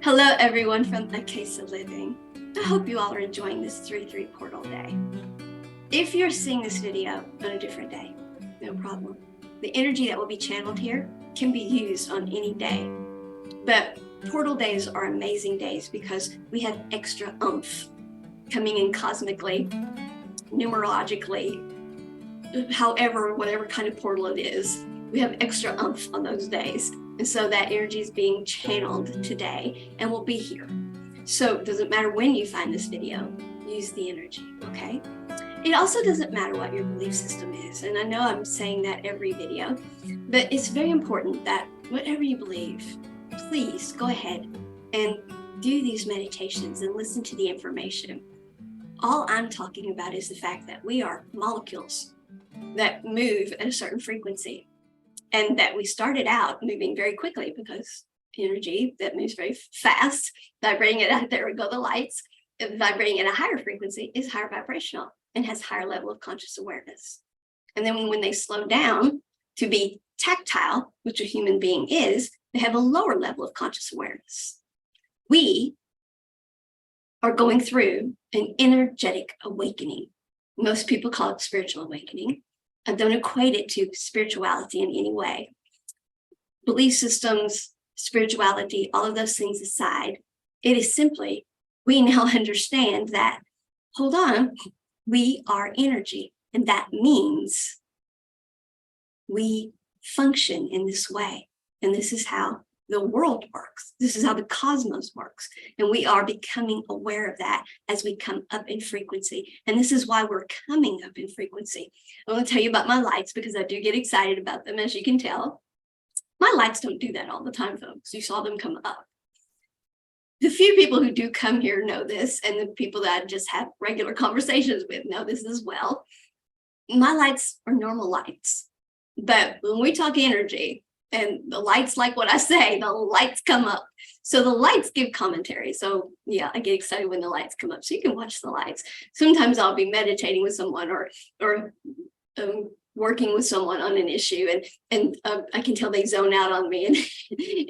Hello everyone from Akasa Living. I hope you all are enjoying this 3-3 portal day. If you're seeing this video on a different day, no problem. The energy that will be channeled here can be used on any day. But portal days are amazing days because we have extra oomph coming in cosmically, numerologically, however, whatever kind of portal it is, we have extra oomph on those days. And so that energy is being channeled today and will be here. So it doesn't matter when you find this video, use the energy, okay? It also doesn't matter what your belief system is. And I know I'm saying that every video, but it's very important that whatever you believe, please go ahead and do these meditations and listen to the information. All I'm talking about is the fact that we are molecules that move at a certain frequency. And that we started out moving very quickly because energy that moves very fast, vibrating at, there we go, the lights, vibrating at a higher frequency is higher vibrational and has higher level of conscious awareness. And then when they slow down to be tactile, which a human being is, they have a lower level of conscious awareness. We are going through an energetic awakening. Most people call it spiritual awakening. I don't equate it to spirituality in any way. Belief systems, spirituality, all of those things aside, it is simply, we now understand that, hold on, we are energy. And that means we function in this way. And this is how the world works. This is how the cosmos works. And we are becoming aware of that as we come up in frequency. And this is why we're coming up in frequency. I want to tell you about my lights because I do get excited about them, as you can tell. My lights don't do that all the time, folks. You saw them come up. The few people who do come here know this, and the people that I just have regular conversations with know this as well. My lights are normal lights. But when we talk energy, and the lights, like what I say, the lights come up. So the lights give commentary. So yeah, I get excited when the lights come up. So you can watch the lights. Sometimes I'll be meditating with someone or working with someone on an issue, and I can tell they zone out on me,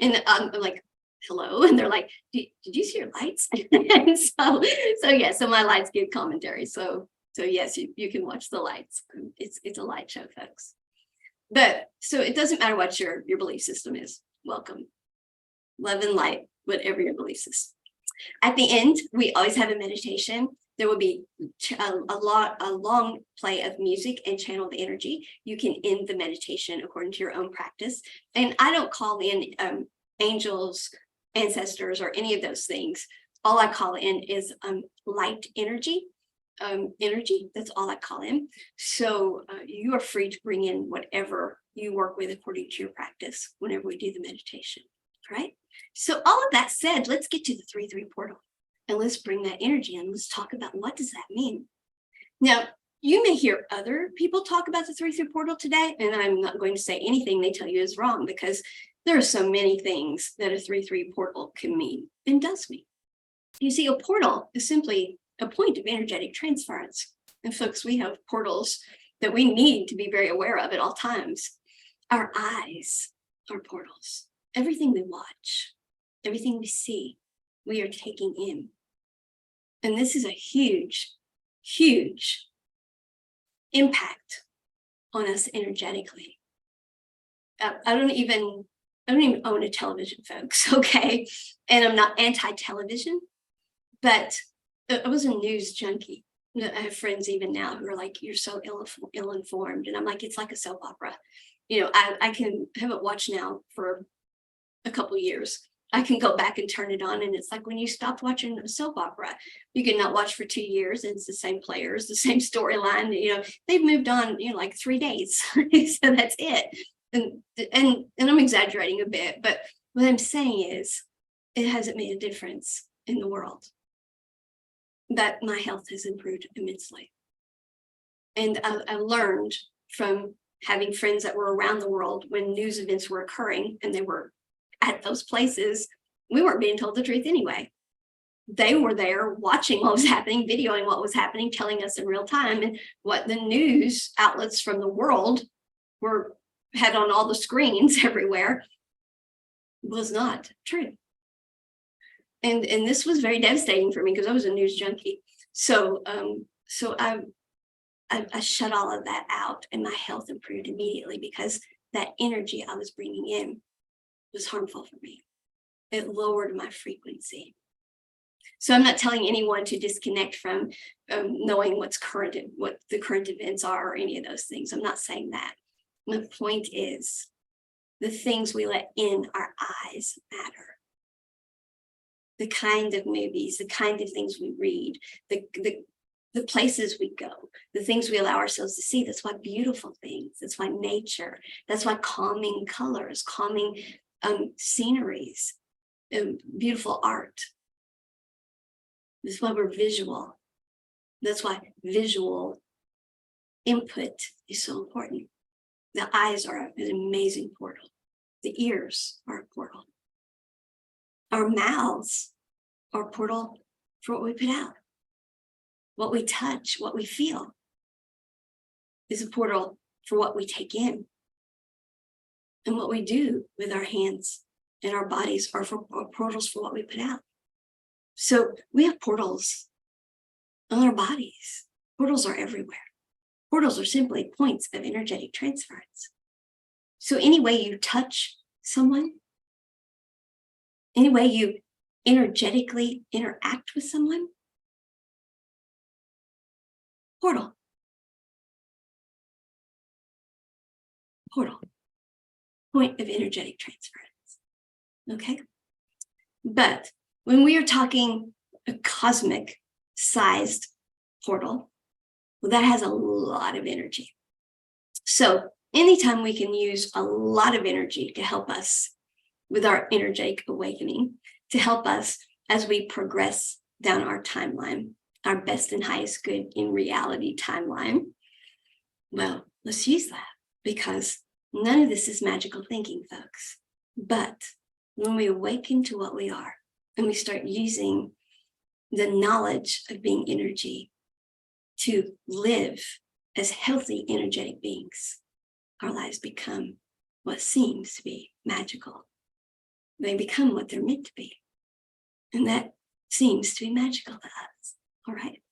and I'm like, hello, and they're like, did you see your lights? And so my lights give commentary. So yes, you can watch the lights. It's a light show, folks. But so it doesn't matter what your belief system is. Welcome. Love and light, whatever your belief system. At the end, we always have a meditation. There will be a long play of music and channel the energy. You can end the meditation according to your own practice. And I don't call in angels, ancestors, or any of those things. All I call in is light energy. That's all I call in. So you are free to bring in whatever you work with according to your practice whenever we do the meditation, right? So all of that said, let's get to the 3-3 portal and let's bring that energy in. Let's talk about what does that mean. Now, you may hear other people talk about the 3-3 portal today, and I'm not going to say anything they tell you is wrong because there are so many things that a 3-3 portal can mean and does mean. You see, a portal is simply a point of energetic transference. And folks, we have portals that we need to be very aware of at all times. Our eyes are portals. Everything we watch, everything we see, we are taking in. And this is a huge, huge impact on us energetically. I don't even own a television, folks, okay? And I'm not anti-television, but I was a news junkie. I have friends even now who are like, you're so ill-informed. And I'm like, it's like a soap opera. You know, I haven't watched now for a couple of years. I can go back and turn it on. And it's like when you stopped watching a soap opera, you can not watch for 2 years. And it's the same players, the same storyline. You know, they've moved on, like 3 days. So that's it. And I'm exaggerating a bit. But what I'm saying is it hasn't made a difference in the world. That my health has improved immensely. And I learned from having friends that were around the world when news events were occurring and they were at those places, we weren't being told the truth anyway. They were there watching what was happening, videoing what was happening, telling us in real time, and what the news outlets from the world had on all the screens everywhere was not true. And this was very devastating for me because I was a news junkie. So I shut all of that out, and my health improved immediately because that energy I was bringing in was harmful for me. It lowered my frequency. So I'm not telling anyone to disconnect from knowing what the current events are or any of those things. I'm not saying that. My point is the things we let in our eyes matter. The kind of movies, the kind of things we read, the places we go, the things we allow ourselves to see. That's why beautiful things, that's why nature, that's why calming colors, calming sceneries, beautiful art. That's why we're visual. That's why visual input is so important. The eyes are an amazing portal. The ears are a portal. Our mouths are a portal for what we put out. What we touch, what we feel is a portal for what we take in. And what we do with our hands and our bodies are portals for what we put out. So we have portals on our bodies. Portals are everywhere. Portals are simply points of energetic transference. So any way you touch someone, any way you energetically interact with someone, portal. Portal. Point of energetic transference. Okay? But when we are talking a cosmic sized portal, well, that has a lot of energy. So anytime we can use a lot of energy to help us with our energetic awakening, to help us as we progress down our timeline, our best and highest good in reality timeline, well, let's use that, because none of this is magical thinking, folks. But when we awaken to what we are and we start using the knowledge of being energy to live as healthy, energetic beings, our lives become what seems to be magical. They become what they're meant to be. And that seems to be magical to us. All right.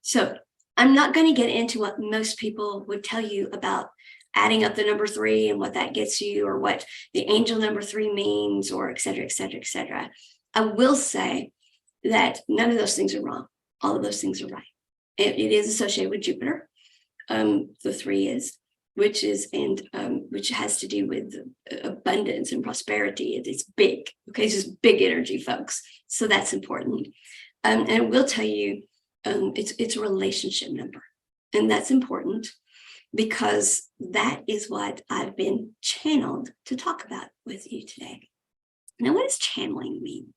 So I'm not going to get into what most people would tell you about adding up the number 3 and what that gets you, or what the angel number 3 means, or et cetera, et cetera, et cetera. I will say that none of those things are wrong. All of those things are right. It is associated with Jupiter. The 3 is, which has to do with abundance and prosperity. It's big. Okay, it's just big energy, folks. So that's important. And I will tell you, it's a relationship number, and that's important because that is what I've been channeled to talk about with you today. Now, what does channeling mean?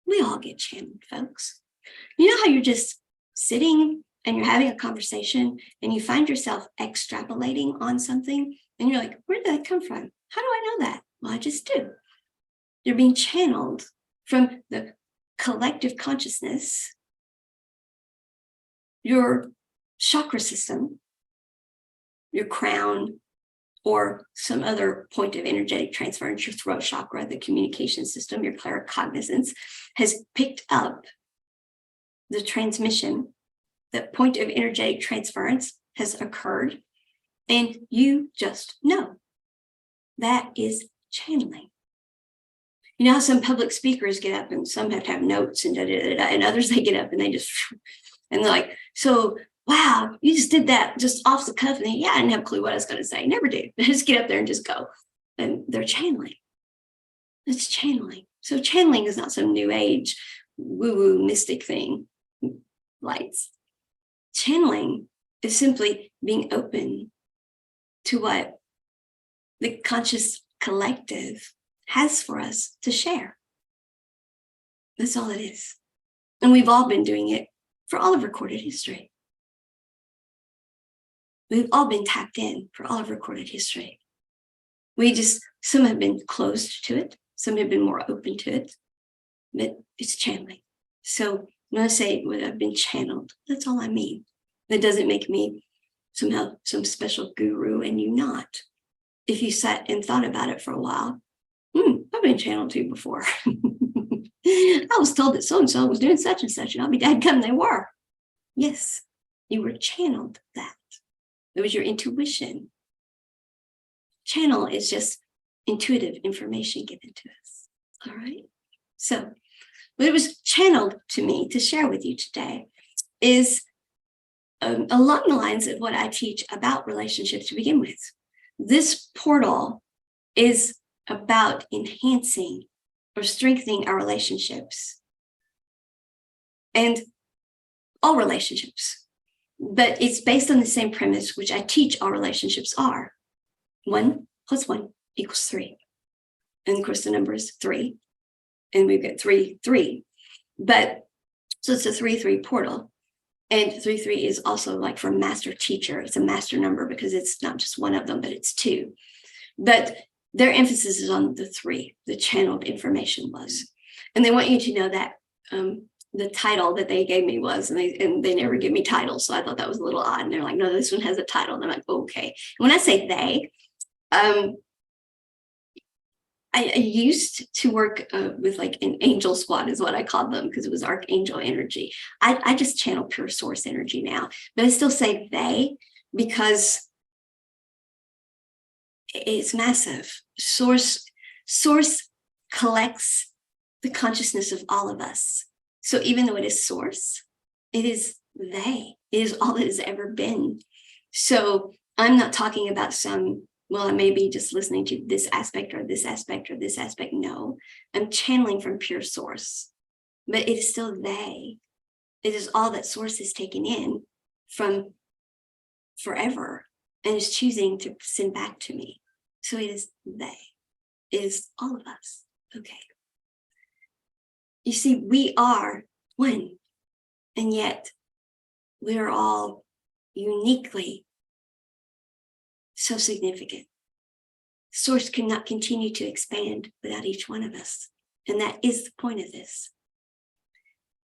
We all get channeled, folks. You know how you're just sitting and you're having a conversation and you find yourself extrapolating on something and you're like, where did that come from? How do I know that? Well, I just do. You're being channeled from the collective consciousness, your chakra system, your crown, or some other point of energetic transference, your throat chakra, the communication system, your claircognizance, has picked up the transmission. That point of energetic transference has occurred, and you just know. That is channeling. You know how some public speakers get up and some have to have notes and and others, they get up and they just, and they're like, so, wow, you just did that just off the cuff. And yeah, I didn't have a clue what I was going to say. Never do. Just get up there and just go. And they're channeling. It's channeling. So channeling is not some new age woo-woo mystic thing. Lights. Channeling is simply being open to what the conscious collective has for us to share. That's all it is. And we've all been doing it for all of recorded history. We've all been tapped in for all of recorded history. Some have been closed to it. Some have been more open to it, but it's channeling. So when I say when I've been channeled, that's all I mean. That doesn't make me somehow some special guru and you not. If you sat and thought about it for a while, I've been channeled to before. I was told that so-and-so was doing such and such, and I'll be dadgum, they were. Yes, you were channeled that. It was your intuition. Channel is just intuitive information given to us. All right. So what it was channeled to me to share with you today is along the lines of what I teach about relationships to begin with. This portal is about enhancing or strengthening our relationships and all relationships. But it's based on the same premise, which I teach all relationships are. 1 + 1 = 3. And of course, the number is 3. And we've got 3, 3. But so it's a 3-3 portal. And 3-3 is also like for master teacher. It's a master number because it's not just one of them, but it's 2. But their emphasis is on the 3, the channeled information was. And they want you to know that the title that they gave me was, and they never give me titles. So I thought that was a little odd. And they're like, no, this one has a title. And I'm like, okay. And when I say they, I used to work with like an angel squad is what I called them because it was archangel energy. I just channel pure source energy now, but I still say they because it's massive. Source collects the consciousness of all of us. So even though it is source, it is they. It is all that has ever been. So I'm not talking about some, well, I may be just listening to this aspect or this aspect or this aspect. No, I'm channeling from pure source, but it is still they. It is all that source is taken in from forever and is choosing to send back to me. So it is they. It is all of us. Okay. You see, we are one, and yet we are all uniquely so significant. Source cannot continue to expand without each one of us. And that is the point of this.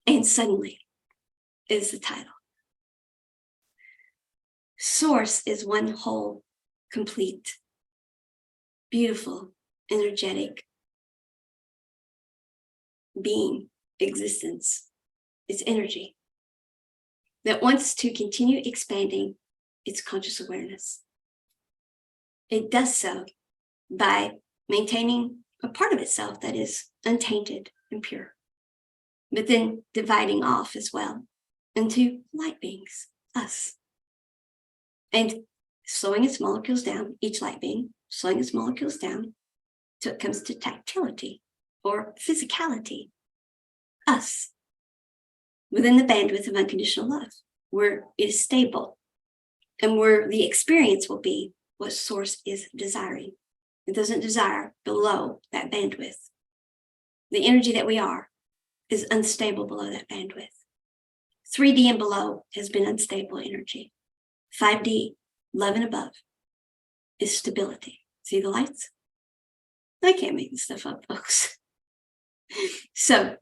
And suddenly is the title. Source is one whole, complete, beautiful, energetic being, existence. It's energy that wants to continue expanding its conscious awareness. It does so by maintaining a part of itself that is untainted and pure, but then dividing off as well into light beings, us, and slowing its molecules down, each light being slowing its molecules down till it comes to tactility or physicality, us, within the bandwidth of unconditional love, where it is stable and where the experience will be what source is desiring. It doesn't desire below that bandwidth. The energy that we are is unstable below that bandwidth. 3D and below has been unstable energy. 5D, love and above, is stability. See the lights? I can't make this stuff up, folks. So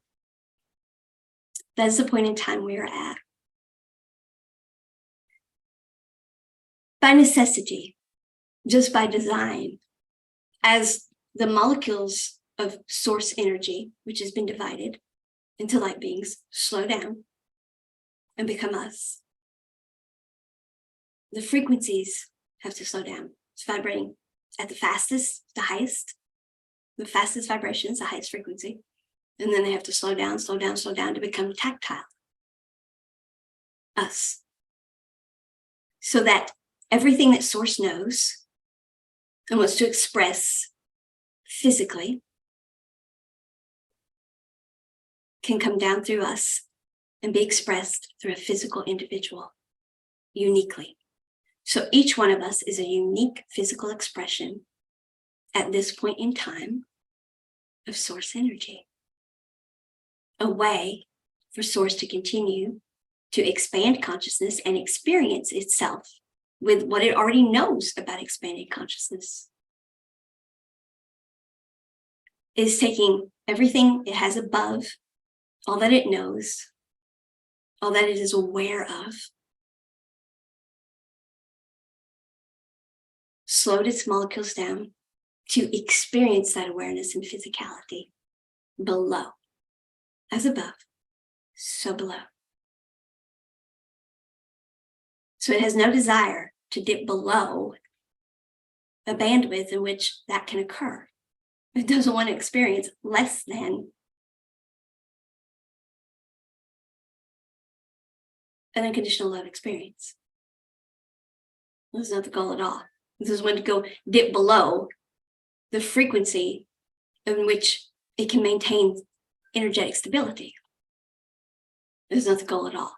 that's the point in time we are at. By necessity, just by design, as the molecules of source energy, which has been divided into light beings, slow down and become us, the frequencies have to slow down. It's vibrating at the fastest, the highest. The fastest vibration is the highest frequency. And then they have to slow down, slow down, slow down to become tactile. Us. So that everything that source knows and wants to express physically can come down through us and be expressed through a physical individual uniquely. So each one of us is a unique physical expression at this point in time of source energy. A way for source to continue to expand consciousness and experience itself with what it already knows about expanded consciousness. It is taking everything it has above, all that it knows, all that it is aware of, slowed its molecules down to experience that awareness and physicality below. as above, so below. So it has no desire to dip below a bandwidth in which that can occur. It doesn't want to experience less than an unconditional love experience. This is not the goal at all. This is when to go dip below the frequency in which it can maintain energetic stability. This is not the goal at all.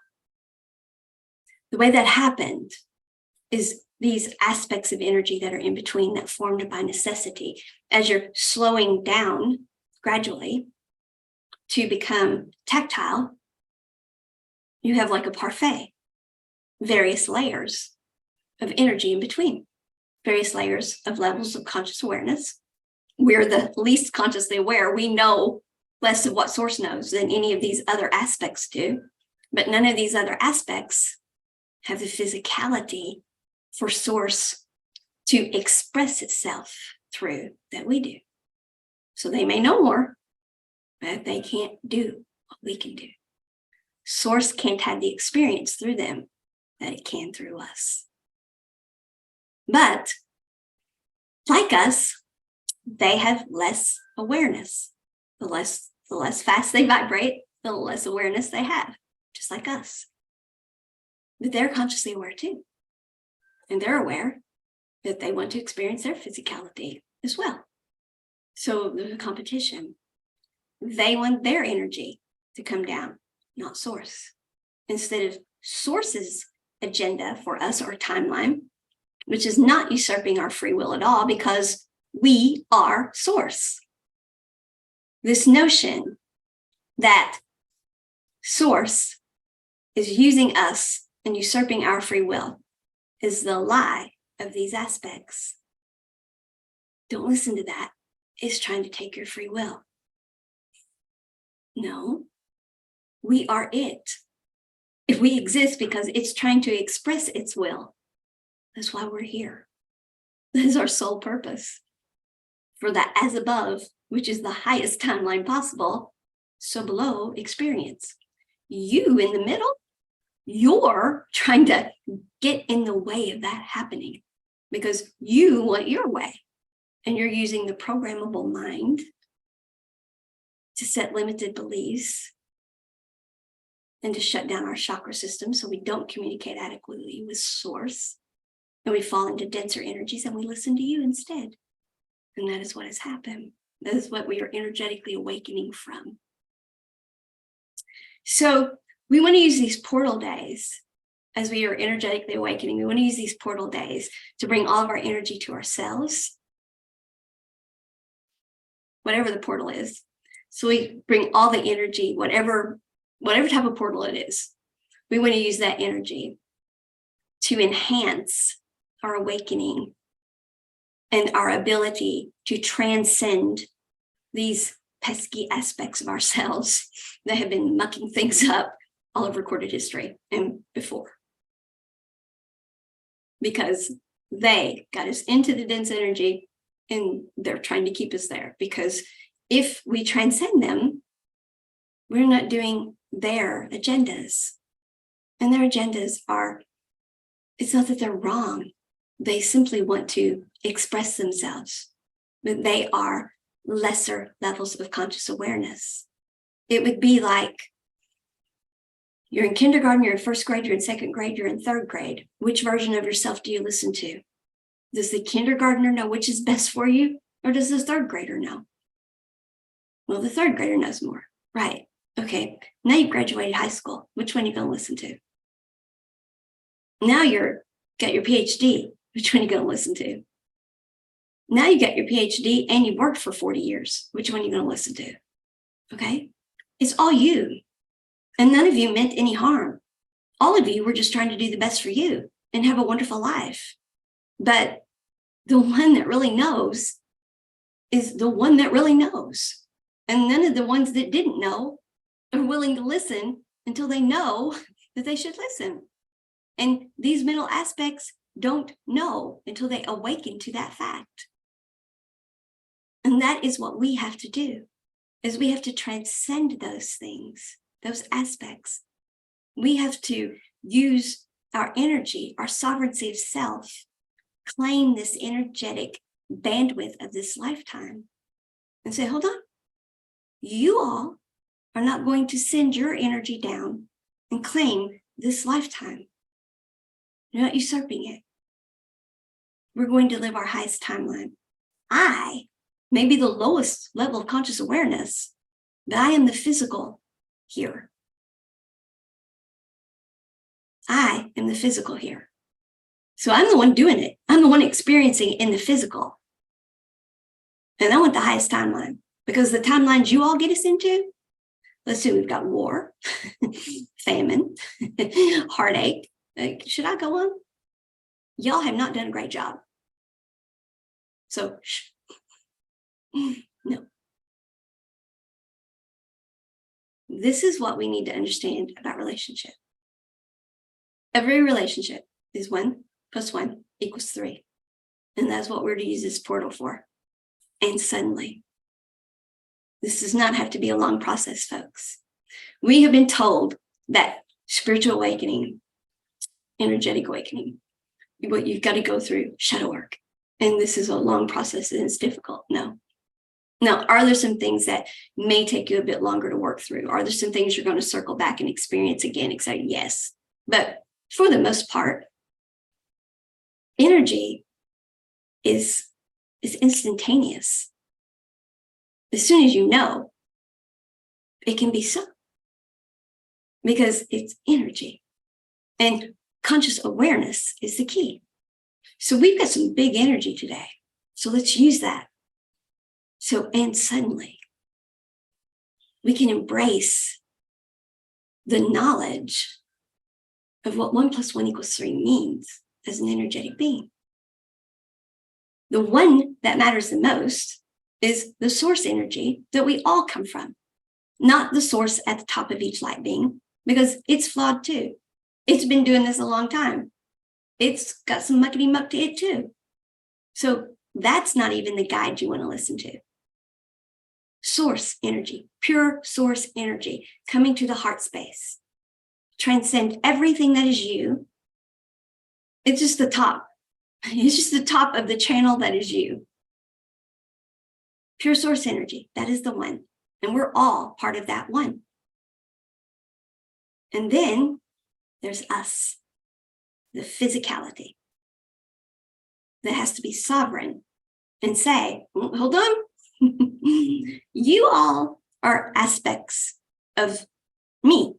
The way that happened is these aspects of energy that are in between that formed by necessity. As you're slowing down gradually to become tactile, you have like a parfait, various layers of energy in between, various layers of levels of conscious awareness. We're the least consciously aware. We know less of what source knows than any of these other aspects do, but none of these other aspects have the physicality for source to express itself through that we do. So they may know more, but they can't do what we can do. Source can't have the experience through them that it can through us. But like us, they have less awareness. The less fast they vibrate, the less awareness they have, just like us. But they're consciously aware too. And they're aware that they want to experience their physicality as well. So there's a competition. They want their energy to come down, not source. Instead of source's agenda for us or timeline, which is not usurping our free will at all because we are source. This notion that source is using us and usurping our free will is the lie of these aspects. Don't listen to that. It's trying to take your free will. No, we are it. If we exist because it's trying to express its will, that's why we're here. That is our sole purpose. For that as above, which is the highest timeline possible, so below experience. You in the middle, you're trying to get in the way of that happening because you want your way. And you're using the programmable mind to set limited beliefs and to shut down our chakra system so we don't communicate adequately with source. And we fall into denser energies and we listen to you instead. And that is what has happened. That is what we are energetically awakening from. So we want to use these portal days as we are energetically awakening. We want to use these portal days to bring all of our energy to ourselves, whatever the portal is. So we bring all the energy, whatever type of portal it is. We want to use that energy to enhance our awakening and our ability to transcend these pesky aspects of ourselves that have been mucking things up all of recorded history and before. Because they got us into the dense energy and they're trying to keep us there. Because if we transcend them, we're not doing their agendas. And their agendas are, it's not that they're wrong. They simply want to express themselves, but they are lesser levels of conscious awareness. It would be like you're in kindergarten, you're in first grade, you're in second grade, you're in third grade. Which version of yourself do you listen to? Does the kindergartner know which is best for you? Or does the third grader know? Well, the third grader knows more. Right. Okay. Now you've graduated high school. Which one are you going to listen to? Now you're got your PhD. Which one are you going to listen to? Now you got your PhD and you worked for 40 years. Which one are you going to listen to? Okay. It's all you. And none of you meant any harm. All of you were just trying to do the best for you and have a wonderful life. But the one that really knows is the one that really knows. And none of the ones that didn't know are willing to listen until they know that they should listen. And these middle aspects don't know until they awaken to that fact. And that is what we have to do. is we have to transcend those things, those aspects. We have to use our energy, our sovereignty of self, claim this energetic bandwidth of this lifetime and say, hold on, you all are not going to send your energy down and claim this lifetime. You're not usurping it. We're going to live our highest timeline. I may be the lowest level of conscious awareness, but I am the physical here. I am the physical here. So I'm the one doing it. I'm the one experiencing it in the physical. And I want the highest timeline, because the timelines you all get us into, let's see, we've got war, famine, heartache. Like, should I go on? Y'all have not done a great job. So, no. This is what we need to understand about relationship. Every relationship is 1 + 1 = 3. And that's what we're to use this portal for. And suddenly, this does not have to be a long process, folks. We have been told that spiritual awakening, energetic awakening, what you've got to go through shadow work. And this is a long process and it's difficult. No. Now, are there some things that may take you a bit longer to work through? Are there some things you're going to circle back and experience again? Etc. Yes. But for the most part, energy is instantaneous. As soon as you know, it can be so. Because it's energy. And conscious awareness is the key. So we've got some big energy today. So let's use that. So, and suddenly, we can embrace the knowledge of what 1 + 1 = 3 means as an energetic being. The one that matters the most is the source energy that we all come from, not the source at the top of each light being, because it's flawed too. It's been doing this a long time. It's got some muckety muck to it too. So that's not even the guide you want to listen to. Source energy, pure source energy, coming to the heart space. Transcend everything that is you. It's just the top. It's just the top of the channel that is you. Pure source energy, that is the one. And we're all part of that one. And then there's us, the physicality, that has to be sovereign and say, hold on, you all are aspects of me,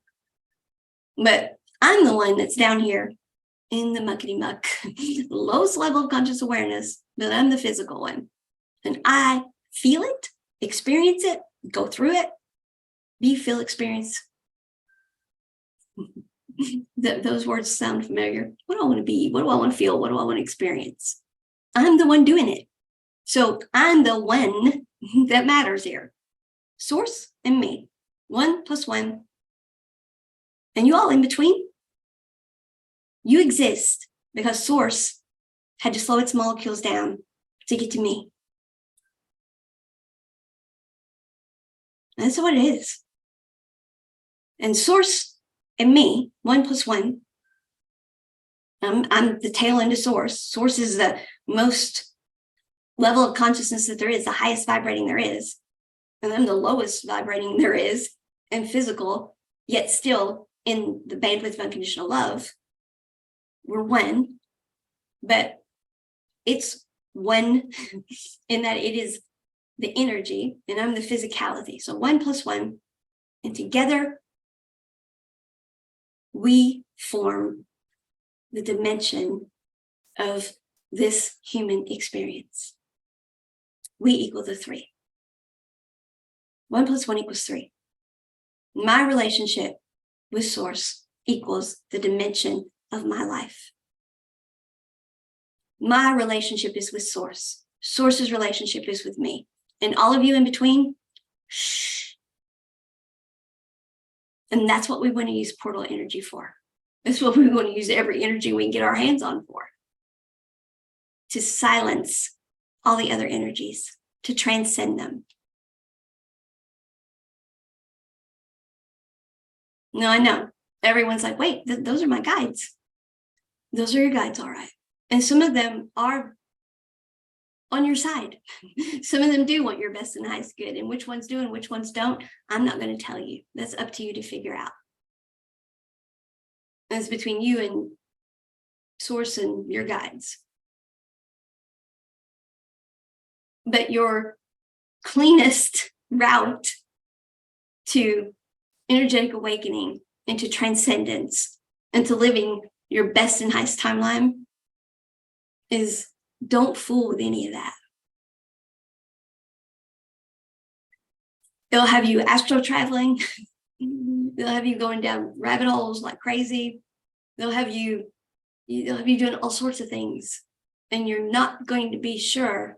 but I'm the one that's down here in the muckety muck, lowest level of conscious awareness, but I'm the physical one. And I feel it, experience it, go through it, be, feel, experience. Those words sound familiar. What do I want to be? What do I want to feel? What do I want to experience? I'm the one doing it. So I'm the one that matters here. Source and me. 1 + 1. And you all in between. You exist because source had to slow its molecules down to get to me. And that's what it is. And source and me, 1 + 1. I'm the tail end of source. Source is the most level of consciousness that there is, the highest vibrating there is. And I'm the lowest vibrating there is, and physical, yet still in the bandwidth of unconditional love. We're one, but it's one in that it is the energy, and I'm the physicality. So 1 + 1, and together we form the dimension of this human experience. We equal the 3. 1 + 1 = 3. My relationship with source equals the dimension of my life. My relationship is with source. Source's relationship is with me. And all of you in between, shh. And that's what we want to use portal energy for. That's what we want to use every energy we can get our hands on for. To silence all the other energies, to transcend them. No, I know. Everyone's like, wait, those are my guides. Those are your guides, all right. And some of them are on your side. Some of them do want your best and highest good. And which ones do and which ones don't, I'm not going to tell you. That's up to you to figure out. That's between you and source and your guides. But your cleanest route to energetic awakening and to transcendence and to living your best and highest timeline is don't fool with any of that. They'll have you astral traveling. They'll have you going down rabbit holes like crazy. They'll have you doing all sorts of things. And you're not going to be sure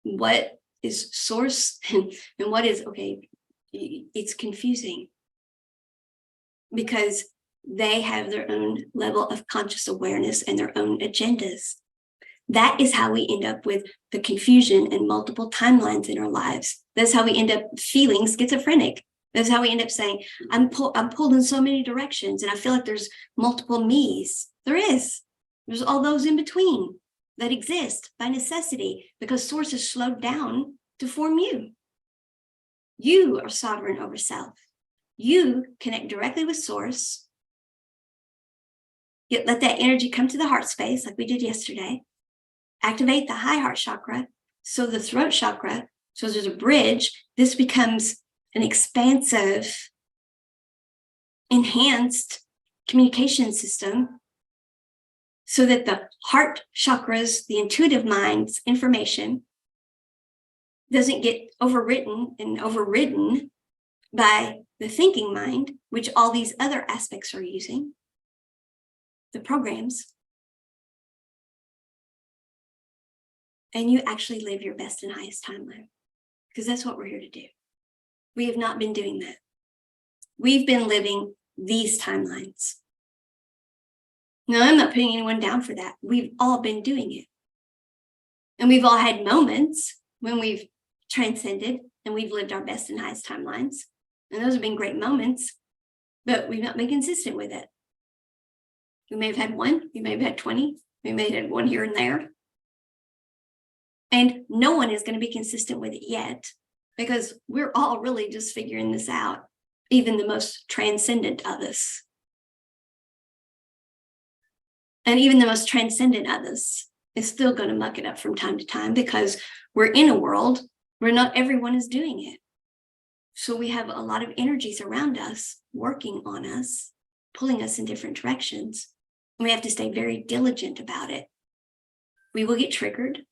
what is source and what is, okay, it's confusing. Because they have their own level of conscious awareness and their own agendas. That is how we end up with the confusion and multiple timelines in our lives. That's how we end up feeling schizophrenic. That's how we end up saying, I'm pulled in so many directions and I feel like there's multiple me's. There is. There's all those in between that exist by necessity because source is slowed down to form you. You are sovereign over self. You connect directly with source. You let that energy come to the heart space like we did yesterday. Activate the high heart chakra. So the throat chakra, so there's a bridge. This becomes an expansive, enhanced communication system so that the heart chakras, the intuitive mind's information doesn't get overwritten and overridden by the thinking mind, which all these other aspects are using, the programs, and you actually live your best and highest timeline, because that's what we're here to do. We have not been doing that. We've been living these timelines. Now, I'm not putting anyone down for that. We've all been doing it. And we've all had moments when we've transcended and we've lived our best and highest timelines. And those have been great moments, but we've not been consistent with it. We may have had one, we may have had 20, we may have had one here and there. And no one is going to be consistent with it yet because we're all really just figuring this out, even the most transcendent of us. And even the most transcendent of us is still going to muck it up from time to time because we're in a world where not everyone is doing it. So we have a lot of energies around us working on us, pulling us in different directions. And we have to stay very diligent about it. We will get triggered.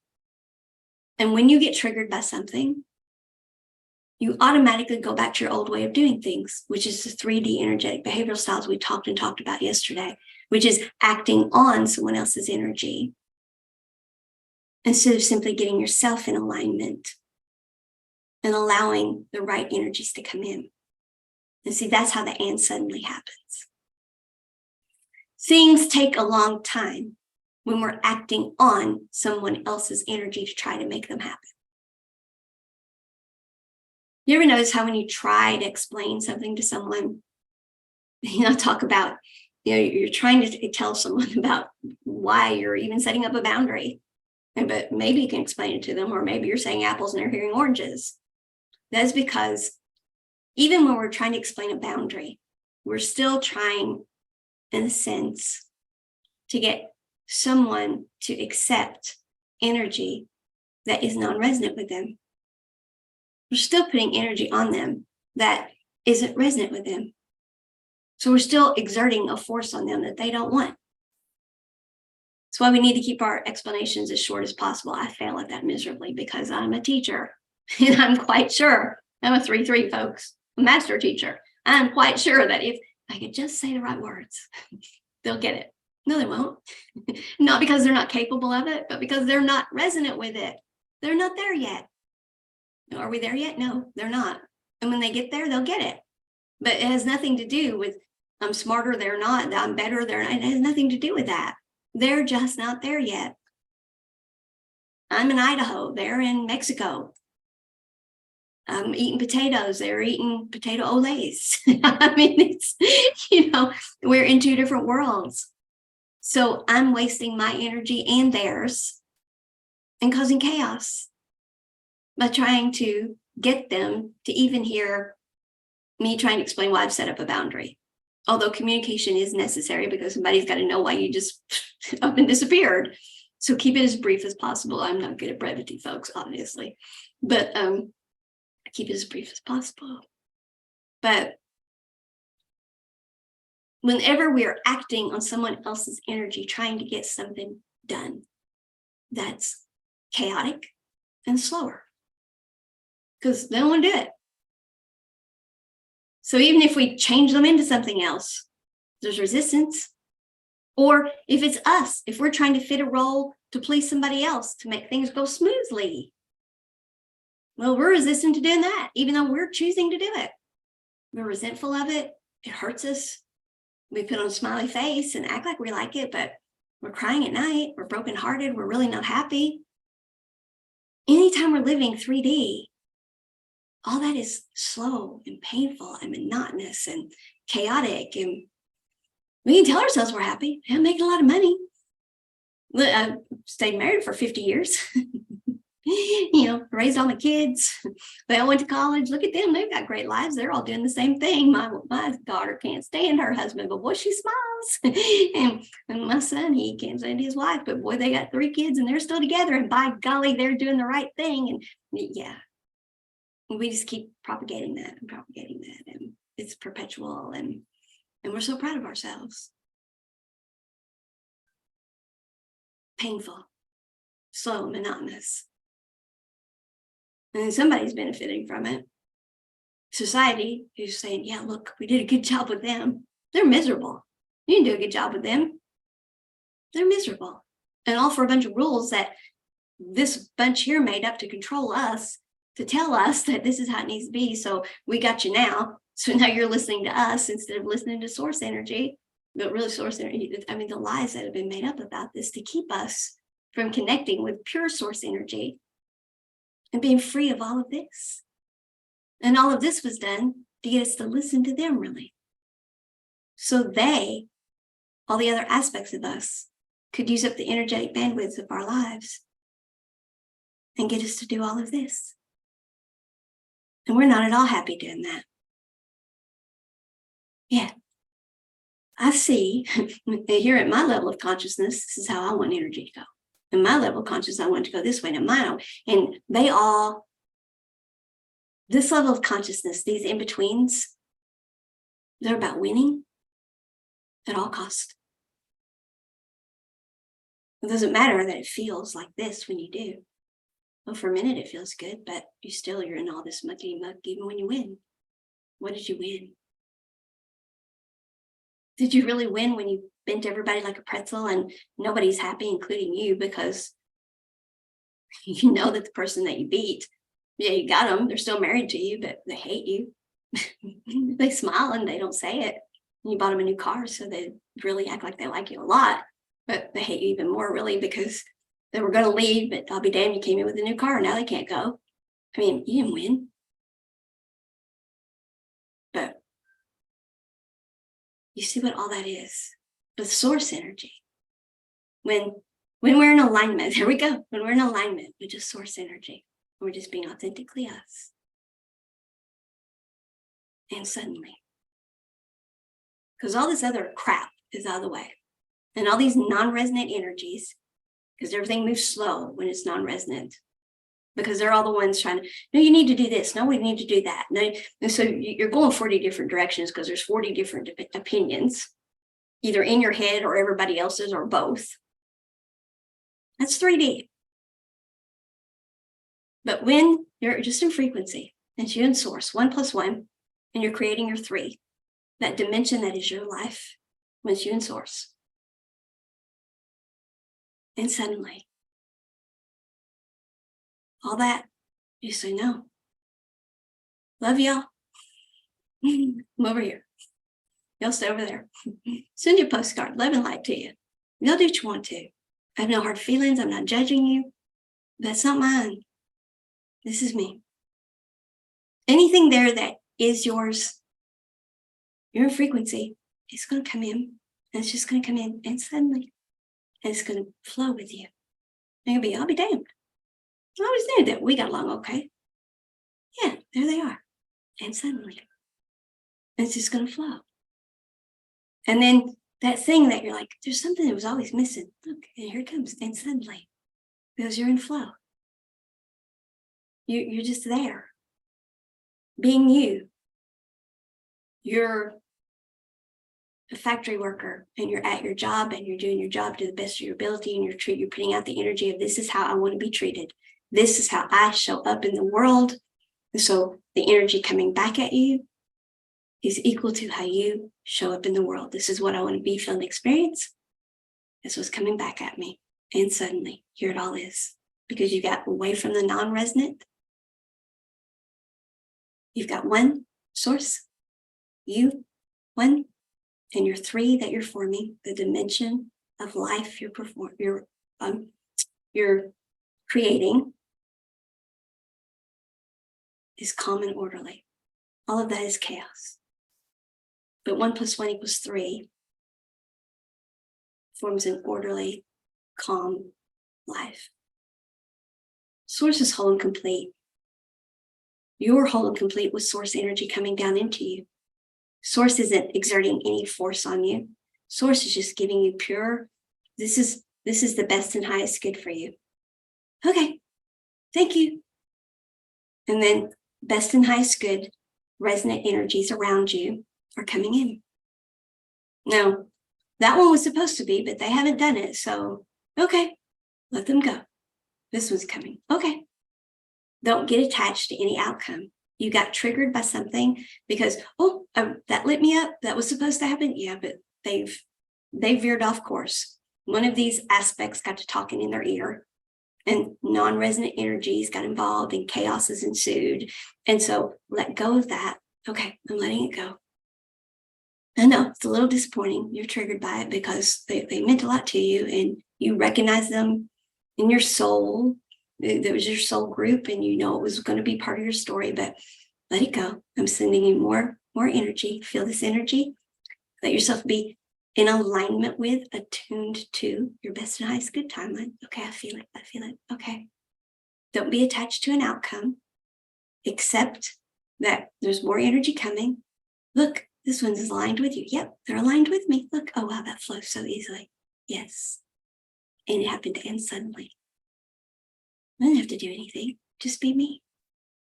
And when you get triggered by something, you automatically go back to your old way of doing things, which is the 3D energetic behavioral styles we talked about yesterday, which is acting on someone else's energy instead of simply getting yourself in alignment and allowing the right energies to come in. And see, that's how the and suddenly happens. Things take a long time when we're acting on someone else's energy to try to make them happen. You ever notice how when you try to explain something to someone, talk about, you're trying to tell someone about why you're even setting up a boundary, but maybe you can explain it to them, or maybe you're saying apples and they're hearing oranges. That's because even when we're trying to explain a boundary, we're still trying, in a sense, to get someone to accept energy that is non-resonant with them. We're still putting energy on them that isn't resonant with them. So we're still exerting a force on them that they don't want. That's why we need to keep our explanations as short as possible. I fail at that miserably because I'm a teacher. And I'm quite sure, I'm a 3-3, folks, a master teacher. I'm quite sure that if I could just say the right words, they'll get it. No, they won't. Not because they're not capable of it, but because they're not resonant with it. They're not there yet. Are we there yet? No, they're not. And when they get there, they'll get it. But it has nothing to do with I'm smarter, they're not, I'm better, they're not. It has nothing to do with that. They're just not there yet. I'm in Idaho, they're in Mexico. eating potatoes. They're eating potato olays. I mean, it's, we're in two different worlds. So I'm wasting my energy and theirs and causing chaos by trying to get them to even hear me trying to explain why I've set up a boundary. Although communication is necessary because somebody's got to know why you just up and disappeared. So keep it as brief as possible. I'm not good at brevity, folks, obviously, but keep it as brief as possible. But whenever we are acting on someone else's energy, trying to get something done, that's chaotic and slower because they don't want to do it. So even if we change them into something else, there's resistance. Or if it's us, if we're trying to fit a role to please somebody else to make things go smoothly, well, we're resistant to doing that, even though we're choosing to do it. We're resentful of it. It hurts us. We put on a smiley face and act like we like it, but we're crying at night. We're brokenhearted. We're really not happy. Anytime we're living 3D, all that is slow and painful and monotonous and chaotic. And we can tell ourselves we're happy. I'm making a lot of money. I stayed married for 50 years. Raised all my kids. They all went to college. Look at them. They've got great lives. They're all doing the same thing. My daughter can't stand her husband, but boy, she smiles. and my son, he can't stand his wife, but boy, they got 3 kids and they're still together. And by golly, they're doing the right thing. And yeah, we just keep propagating that. And it's perpetual. And we're so proud of ourselves. Painful, slow, monotonous. And somebody's benefiting from it. Society is saying, yeah, look, we did a good job with them. They're miserable. You didn't do a good job with them. They're miserable. And all for a bunch of rules that this bunch here made up to control us, to tell us that this is how it needs to be. So we got you now. So now you're listening to us instead of listening to source energy. But really source energy, the lies that have been made up about this to keep us from connecting with pure source energy and being free of all of this. And all of this was done to get us to listen to them, really. So they, all the other aspects of us, could use up the energetic bandwidth of our lives and get us to do all of this. And we're not at all happy doing that. Yeah. I see here at my level of consciousness, this is how I want energy to go. And my level of consciousness, I want it to go this way. And mine, and they all, this level of consciousness, these in-betweens, they're about winning at all costs. It doesn't matter that it feels like this when you do. Well, for a minute it feels good, but you're in all this mucky muck even when you win. What did you win? Did you really win when you bent everybody like a pretzel and nobody's happy, including you, because you know that the person that you beat, yeah, you got them. They're still married to you, but they hate you. They smile and they don't say it. You bought them a new car, so they really act like they like you a lot, but they hate you even more, really, because they were going to leave, but I'll be damned, you came in with a new car. Now they can't go. I mean, you didn't win. But you see what all that is? The source energy. When we're in alignment, there we go. When we're in alignment with just source energy, we're just being authentically us. And suddenly, because all this other crap is out of the way, and all these non-resonant energies, because everything moves slow when it's non-resonant, because they're all the ones trying to, no, you need to do this. No, we need to do that. No, and so you're going 40 different directions because there's 40 different opinions, either in your head or everybody else's or both. That's 3D. But when you're just in frequency, it's you and source, 1 + 1, and you're creating your 3, that dimension that is your life, when it's you and source. And suddenly, all that, you say, no. Love y'all. I'm over here. Y'all stay over there. Send you a postcard, love and light to you. Y'all do what you want to. I have no hard feelings. I'm not judging you. That's not mine. This is me. anything there that is yours, your frequency, it's going to come in. And it's just going to come in and suddenly, and it's going to flow with you. And you'll be, I'll be damned. I always knew that we got along okay. Yeah, there they are. And suddenly, it's just going to flow. And then that thing that you're like, there's something that was always missing. Look, and here it comes. And suddenly, because you're in flow, you're just there. Being you. You're a factory worker and you're at your job and you're doing your job to the best of your ability and you're putting out the energy of this is how I want to be treated. This is how I show up in the world. And so the energy coming back at you is equal to how you show up in the world. This is what I want to be, feel, and experience. This was coming back at me. And suddenly, here it all is. Because you got away from the non-resonant. You've got one source, you, one, and your three that you're forming, the dimension of life you're creating is calm and orderly. All of that is chaos. But 1 + 1 = 3 forms an orderly, calm life. Source is whole and complete. You're whole and complete with source energy coming down into you. Source isn't exerting any force on you. Source is just giving you pure, this is the best and highest good for you. Okay, thank you. And then best and highest good resonant energies around you are coming in. Now, that one was supposed to be, but they haven't done it. So, okay, let them go. This one's coming. Okay. Don't get attached to any outcome. You got triggered by something because, that lit me up. That was supposed to happen. Yeah, but they veered off course. One of these aspects got to talking in their ear and non-resonant energies got involved and chaos has ensued. And so let go of that. Okay, I'm letting it go. I know it's a little disappointing. You're triggered by it because they meant a lot to you and you recognize them in your soul. There was your soul group and you know it was going to be part of your story, but let it go. I'm sending you more energy. Feel this energy. Let yourself be in alignment with, attuned to your best and highest good timeline. Okay, I feel it. Okay. Don't be attached to an outcome. Accept that there's more energy coming. Look, this one's aligned with you. Yep, they're aligned with me. Look, oh wow, that flows so easily. Yes. And it happened to end suddenly. I didn't have to do anything. Just be me.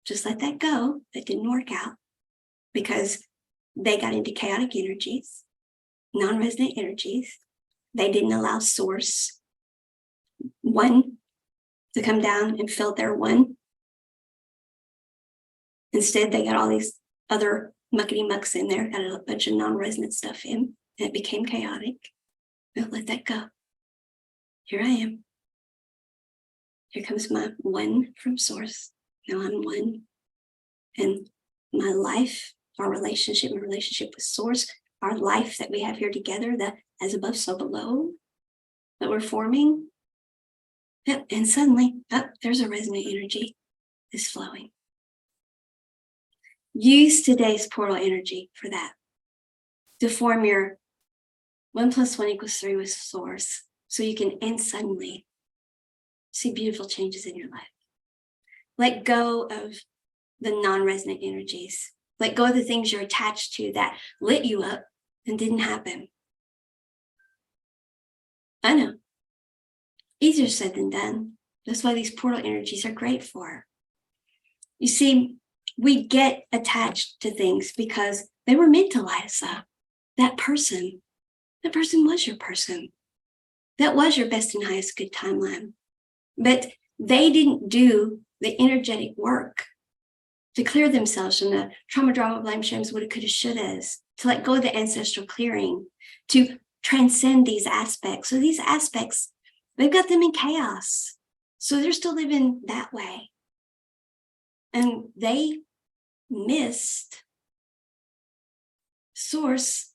Just let that go. That didn't work out because they got into chaotic energies, non-resonant energies. They didn't allow source one to come down and fill their one. Instead, they got all these other muckety mucks in there, got a bunch of non-resonant stuff in, and it became chaotic. Don't let that go. Here I am. Here comes my one from source. Now I'm one. And my life, our relationship, my relationship with source, our life that we have here together, the as above, so below that we're forming. Yep. And suddenly, there's a resonant energy is flowing. Use today's portal energy for that. To form your 1 + 1 = 3 with source. So you can end suddenly see beautiful changes in your life. Let go of the non-resonant energies. Let go of the things you're attached to that lit you up and didn't happen. I know. Easier said than done. That's why these portal energies are great for. You see, we get attached to things because they were meant to light us up. That person was your person. That was your best and highest good timeline. But they didn't do the energetic work to clear themselves from the trauma, drama, blame, shames, woulda, coulda, shouldas, to let go of the ancestral clearing, to transcend these aspects. So these aspects, they've got them in chaos. So they're still living that way. And they missed source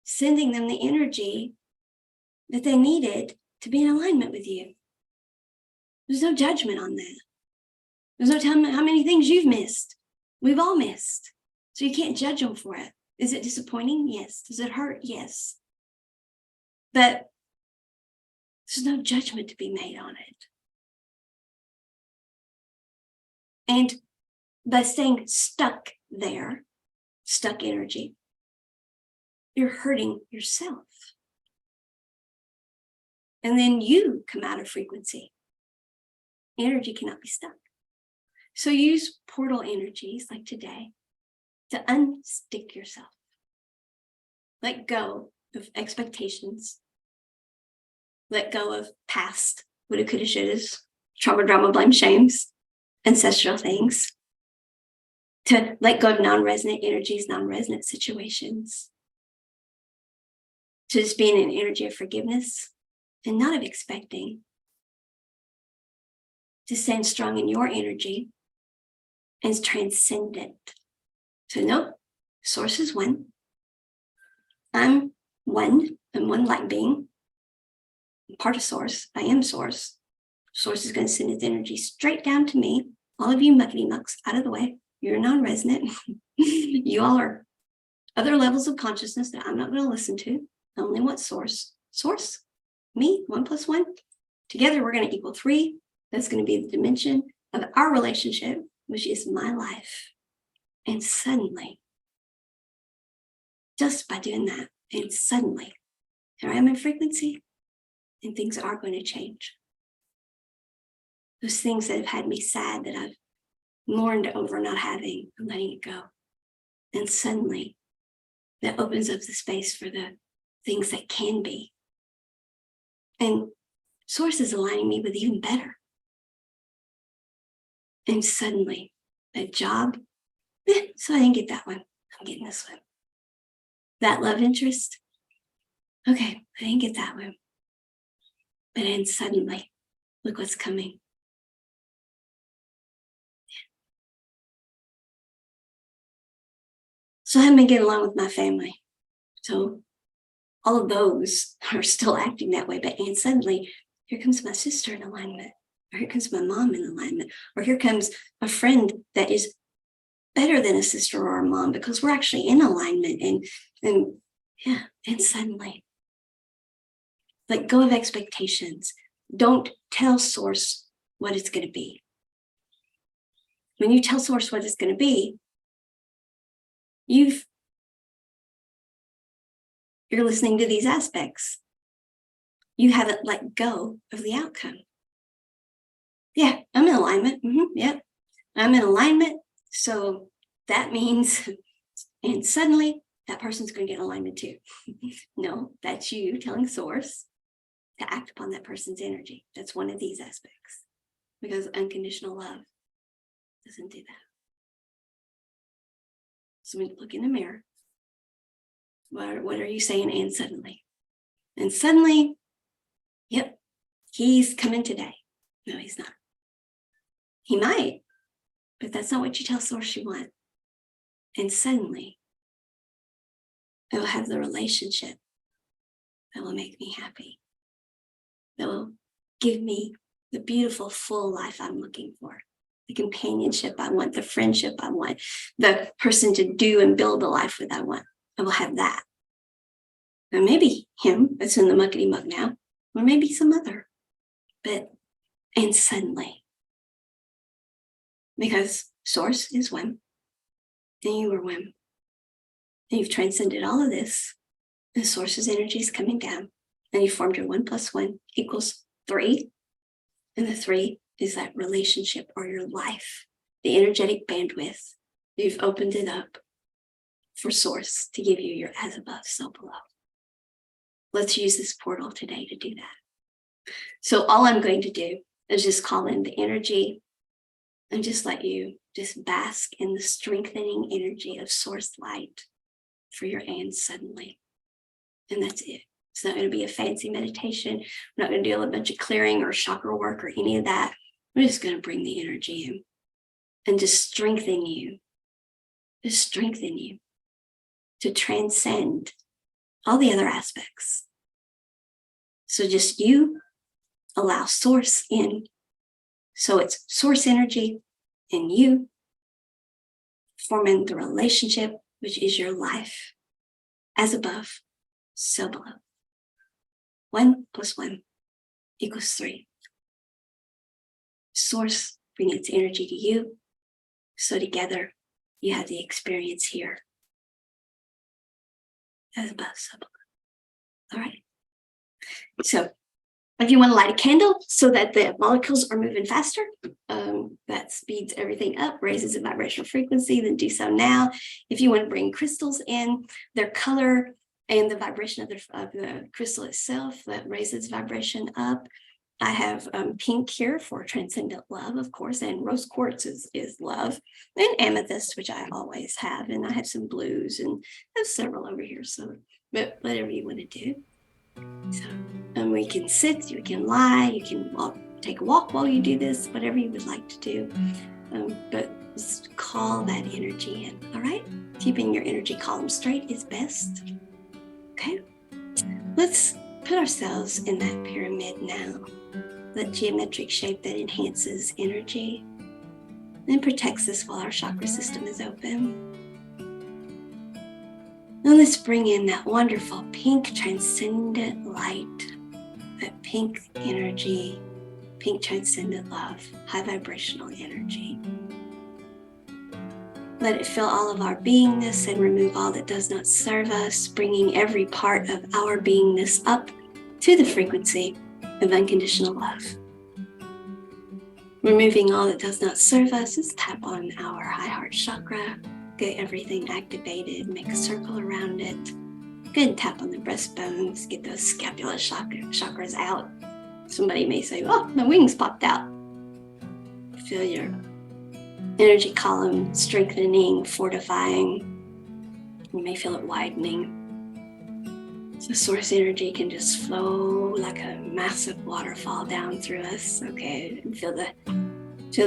sending them the energy that they needed to be in alignment with you. There's no judgment on that. There's no telling how many things you've missed We've all missed. So you can't judge them for it. Is it disappointing? Yes. Does it hurt? Yes. But there's no judgment to be made on it. And by staying stuck there, stuck energy, you're hurting yourself. And then you come out of frequency. Energy cannot be stuck. So use portal energies like today to unstick yourself. Let go of expectations. Let go of past woulda, coulda, shouldas, trauma, drama, blame, shames, ancestral things. To let go of non-resonant energies, non-resonant situations. To just be in an energy of forgiveness and not of expecting. To stand strong in your energy and transcendent. So nope, source is one. I'm one. I'm one light being. I'm part of source. I am source. Source is going to send its energy straight down to me. All of you muckety mucks, out of the way. You're non-resonant. You all are other levels of consciousness that I'm not going to listen to. I only want source. Source, me, 1 + 1. Together, we're going to equal 3. That's going to be the dimension of our relationship, which is my life. And suddenly, just by doing that, and suddenly, here I am in frequency, and things are going to change. Those things that have had me sad, that I've mourned over not having, I'm letting it go. And suddenly, that opens up the space for the things that can be. And source is aligning me with even better. And suddenly, that job, so I didn't get that one. I'm getting this one. That love interest, okay, I didn't get that one. But then suddenly, look what's coming. So I haven't been getting along with my family. So all of those are still acting that way. But and suddenly, here comes my sister in alignment. Or here comes my mom in alignment. Or here comes a friend that is better than a sister or a mom because we're actually in alignment. And suddenly, let go of expectations. Don't tell source what it's going to be. When you tell source what it's going to be, you're listening to these aspects. You haven't let go of the outcome. Yeah, I'm in alignment. Yep, I'm in alignment. So that means, and suddenly that person's going to get in alignment too. No, that's you telling source to act upon that person's energy. That's one of these aspects, because unconditional love doesn't do that. So when you look in the mirror, what are you saying? And suddenly, yep, he's coming today. No, he's not. He might, but that's not what you tell source you want. And suddenly, I will have the relationship that will make me happy, that will give me the beautiful, full life I'm looking for, the companionship I want, the friendship I want, the person to do and build the life with I want. I will have that. And maybe him that's in the muckety muck now, or maybe some other. And suddenly, because source is one, and you are one, and you've transcended all of this, and source's energy is coming down, and you formed your 1 + 1 = 3, and the 3 is that relationship or your life, the energetic bandwidth. You've opened it up for source to give you your as above, so below. Let's use this portal today to do that. So all I'm going to do is just call in the energy and just let you just bask in the strengthening energy of source light for your and suddenly. And that's it. It's not going to be a fancy meditation. We're not going to do a bunch of clearing or chakra work or any of that. We're just going to bring the energy in and just strengthen you to transcend all the other aspects. So just you allow source in. So it's source energy and you forming the relationship, which is your life. As above, so below. 1 + 1 = 3. Source bringing its energy to you, so together you have the experience here. As above, so below. All right. So if you want to light a candle so that the molecules are moving faster, that speeds everything up, raises the vibrational frequency, then do so now. If you want to bring crystals in, their color and the vibration of the crystal itself, that raises vibration up. I have pink here for transcendent love, of course, and rose quartz is love, and amethyst, which I always have, and I have some blues, and I have several over here, so but whatever you want to do. So, we can sit, you can lie, you can take a walk while you do this, whatever you would like to do. But just call that energy in, all right? Keeping your energy column straight is best. Okay, let's put ourselves in that pyramid now. That geometric shape that enhances energy and protects us while our chakra system is open. Now let's bring in that wonderful pink transcendent light, that pink energy, pink transcendent love, high vibrational energy. Let it fill all of our beingness and remove all that does not serve us, bringing every part of our beingness up to the frequency of unconditional love. Removing all that does not serve us is tap on our high heart chakra. Get everything activated, make a circle around it. Go ahead and tap on the breastbones, get those scapular chakras out. Somebody may say, oh, my wings popped out. Feel your energy column strengthening, fortifying. You may feel it widening. So source energy can just flow like a massive waterfall down through us. Okay, and feel the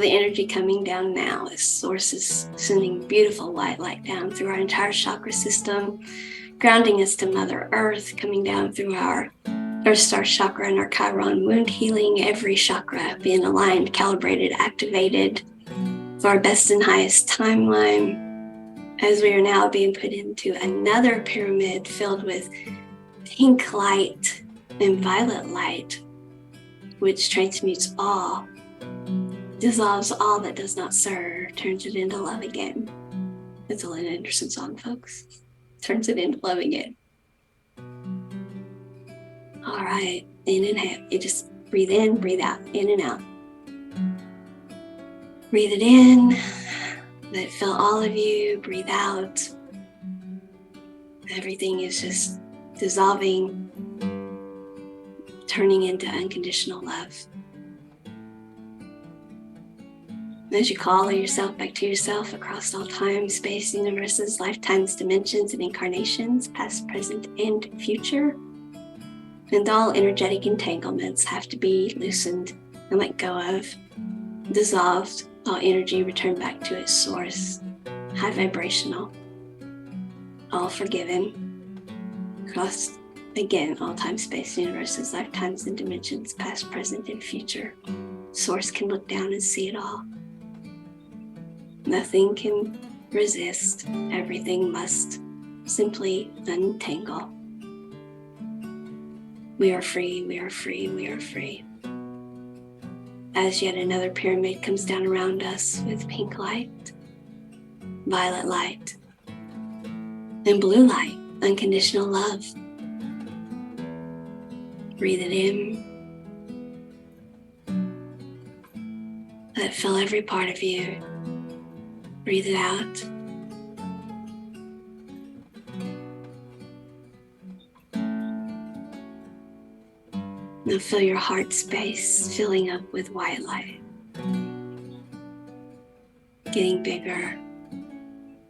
energy coming down now. This source is sending beautiful white light down through our entire chakra system, grounding us to Mother Earth, coming down through our Earth Star chakra and our Chiron wound healing, every chakra being aligned, calibrated, activated for our best and highest timeline, as we are now being put into another pyramid filled with pink light and violet light, which transmutes all, dissolves all that does not serve, turns it into love again. It's a Lynn Anderson song, folks. Turns it into love again. All right, in and out. You just breathe in, breathe out, in and out. Breathe it in, let it fill all of you, breathe out. Everything is just dissolving, turning into unconditional love. As you call yourself back to yourself across all time, space, universes, lifetimes, dimensions, and incarnations, past, present, and future. And all energetic entanglements have to be loosened and let go of, dissolved, all energy returned back to its source, high vibrational, all forgiven, across, again, all time, space, universes, lifetimes, and dimensions, past, present, and future. Source can look down and see it all. Nothing can resist. Everything must simply untangle. We are free, we are free, we are free. As yet another pyramid comes down around us with pink light, violet light, and blue light, unconditional love. Breathe it in. Let it fill every part of you. Breathe it out. Now fill your heart space, filling up with white light. Getting bigger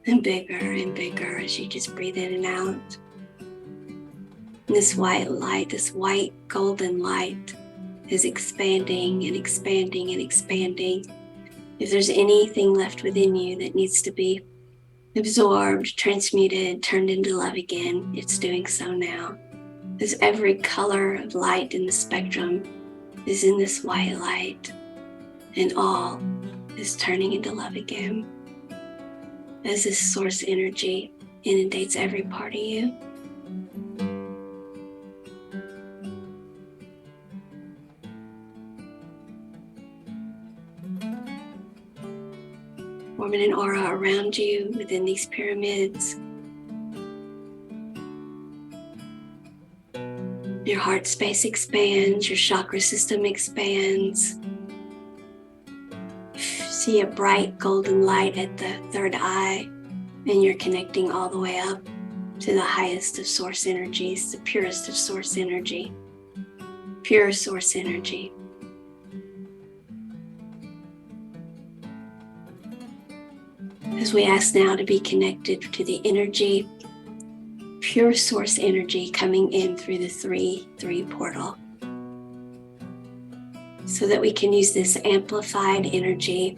and bigger and bigger as you just breathe in and out. And this white light, this white golden light is expanding and expanding and expanding. If there's anything left within you that needs to be absorbed, transmuted, turned into love again, it's doing so now. As every color of light in the spectrum is in this white light, and all is turning into love again. as this source energy inundates every part of you. Forming an aura around you within these pyramids. Your heart space expands, your chakra system expands. See a bright golden light at the third eye, and you're connecting all the way up to the highest of source energies, the purest of source energy, pure source energy. As we ask now to be connected to the energy, pure source energy coming in through the 3-3 portal, so that we can use this amplified energy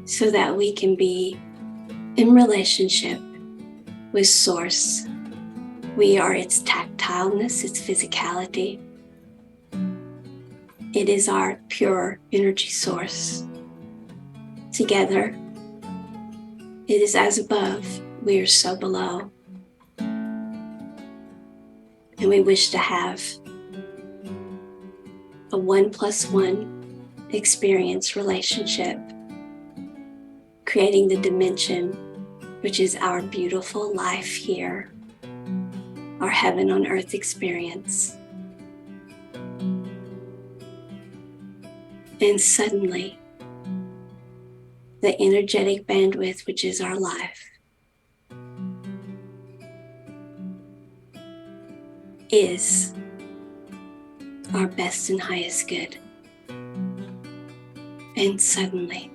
so that we can be in relationship with source. We are its tactileness, its physicality. It is our pure energy source. Together, it is as above, we are so below. And we wish to have a 1+1 experience relationship, creating the dimension which is our beautiful life here, our heaven on earth experience. And suddenly, the energetic bandwidth, which is our life, is our best and highest good. And suddenly,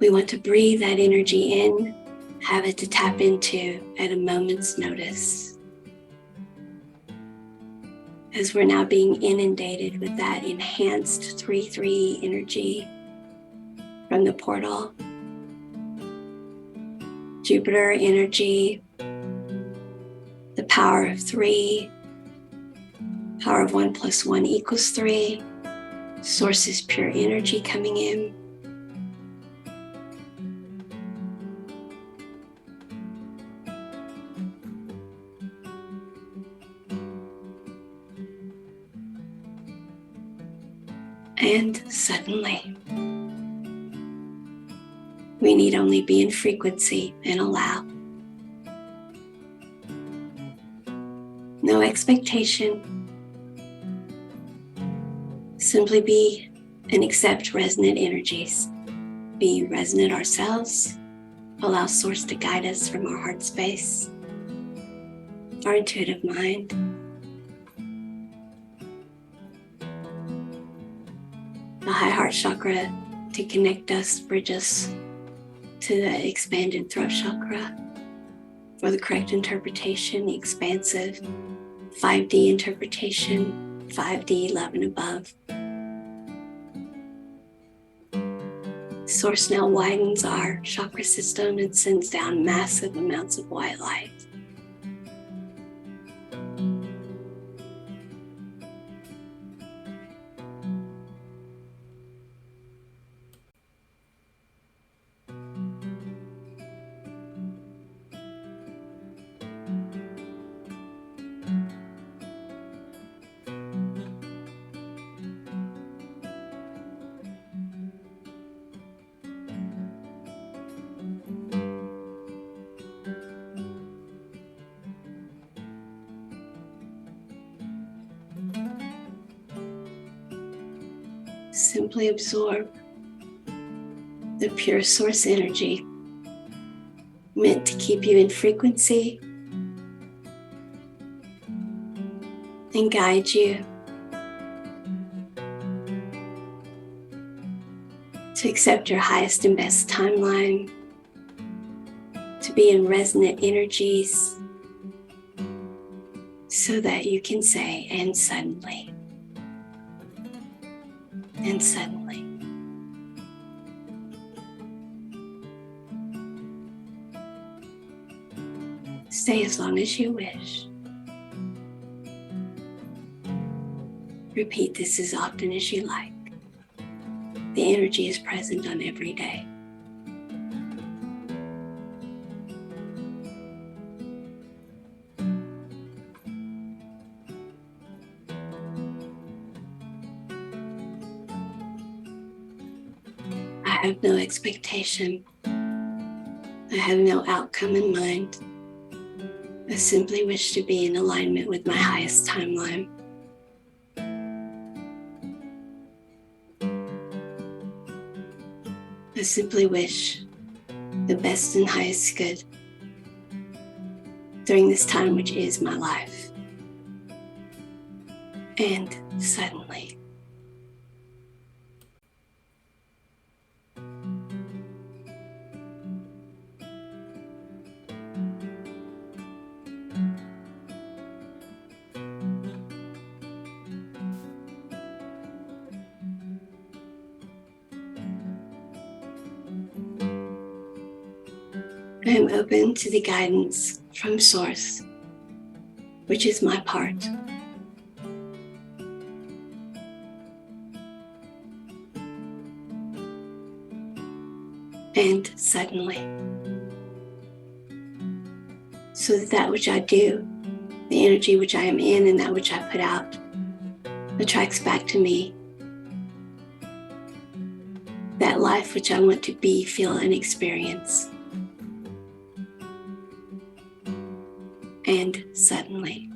we want to breathe that energy in, have it to tap into at a moment's notice. As we're now being inundated with that enhanced 3-3 energy from the portal, Jupiter energy, the power of 3, power of 1+1 = 3, source's pure energy coming in. And suddenly, we need only be in frequency and allow. No expectation. Simply be and accept resonant energies. Be resonant ourselves. Allow source to guide us from our heart space, our intuitive mind. The high heart chakra to connect us, bridge us to the expanded throat chakra for the correct interpretation, the expansive 5D interpretation, 5D love and above. Source now widens our chakra system and sends down massive amounts of white light. Simply absorb the pure source energy meant to keep you in frequency and guide you to accept your highest and best timeline, to be in resonant energies so that you can say, and suddenly, and suddenly. Stay as long as you wish. Repeat this as often as you like. The energy is present on every day. have no expectation. I have no outcome in mind. I simply wish to be in alignment with my highest timeline. I simply wish the best and highest good during this time, which is my life. And suddenly, I am open to the guidance from Source, which is my part. And suddenly, so that which I do, the energy which I am in and that which I put out, attracts back to me that life which I want to be, feel, and experience. And suddenly,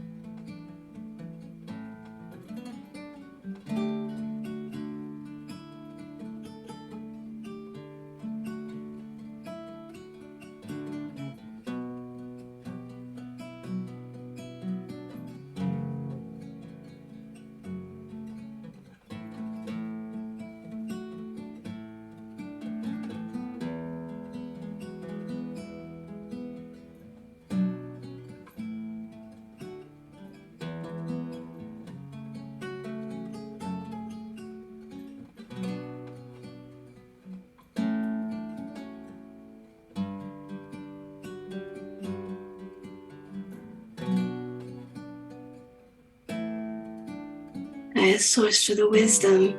I ask Source for the wisdom,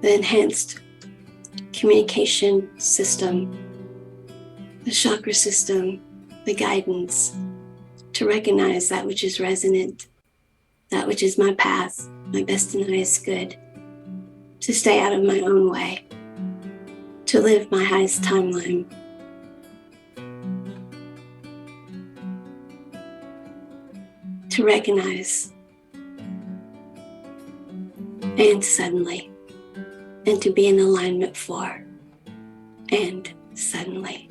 the enhanced communication system, the chakra system, the guidance to recognize that which is resonant, that which is my path, my best and highest good, to stay out of my own way, to live my highest timeline. To recognize and suddenly, and to be in alignment for and suddenly.